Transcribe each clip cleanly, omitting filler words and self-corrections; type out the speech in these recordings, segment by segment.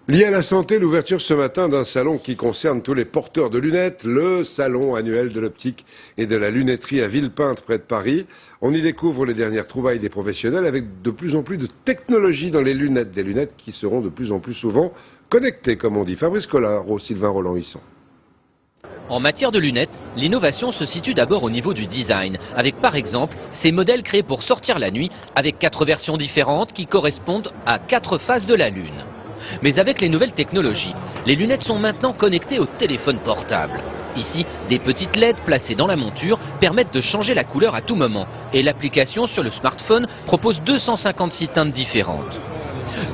Lié à la santé, l'ouverture ce matin d'un salon qui concerne tous les porteurs de lunettes, le salon annuel de l'optique et de la lunetterie à Villepinte près de Paris. On y découvre les dernières trouvailles des professionnels avec de plus en plus de technologie dans les lunettes, des lunettes qui seront de plus en plus souvent connectées, comme on dit. Fabrice Collard, Sylvain Roland-Hisson. En matière de lunettes, l'innovation se situe d'abord au niveau du design, avec par exemple ces modèles créés pour sortir la nuit, avec 4 versions différentes qui correspondent à 4 phases de la Lune. Mais avec les nouvelles technologies, les lunettes sont maintenant connectées au téléphone portable. Ici, des petites LED placées dans la monture permettent de changer la couleur à tout moment. Et l'application sur le smartphone propose 256 teintes différentes.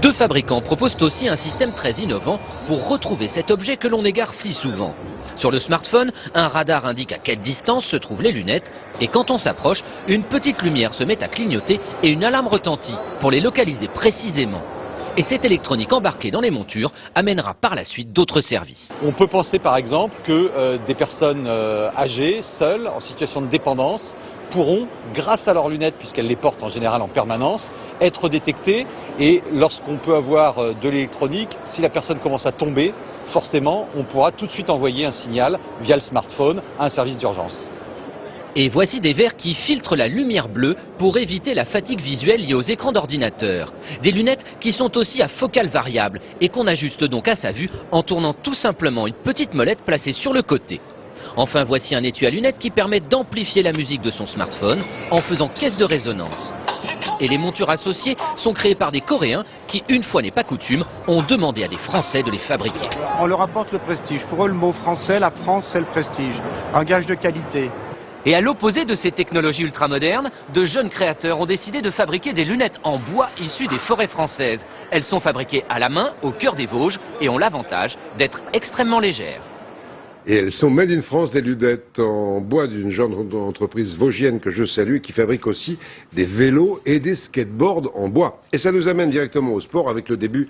2 fabricants proposent aussi un système très innovant pour retrouver cet objet que l'on égare si souvent. Sur le smartphone, un radar indique à quelle distance se trouvent les lunettes et quand on s'approche, une petite lumière se met à clignoter et une alarme retentit pour les localiser précisément. Et cette électronique embarquée dans les montures amènera par la suite d'autres services. On peut penser par exemple que des personnes âgées, seules, en situation de dépendance, pourront, grâce à leurs lunettes, puisqu'elles les portent en général en permanence, être détectées. Et lorsqu'on peut avoir de l'électronique, si la personne commence à tomber, forcément, on pourra tout de suite envoyer un signal via le smartphone à un service d'urgence. Et voici des verres qui filtrent la lumière bleue pour éviter la fatigue visuelle liée aux écrans d'ordinateur. Des lunettes qui sont aussi à focale variable et qu'on ajuste donc à sa vue en tournant tout simplement une petite molette placée sur le côté. Enfin, voici un étui à lunettes qui permet d'amplifier la musique de son smartphone en faisant caisse de résonance. Et les montures associées sont créées par des Coréens qui, une fois n'est pas coutume, ont demandé à des Français de les fabriquer. On leur apporte le prestige. Pour eux, le mot français, la France, c'est le prestige. Un gage de qualité. Et à l'opposé de ces technologies ultramodernes, de jeunes créateurs ont décidé de fabriquer des lunettes en bois issues des forêts françaises. Elles sont fabriquées à la main, au cœur des Vosges, et ont l'avantage d'être extrêmement légères. Et elles sont made in France, des lunettes en bois d'une jeune entreprise vosgienne que je salue, qui fabrique aussi des vélos et des skateboards en bois. Et ça nous amène directement au sport avec le début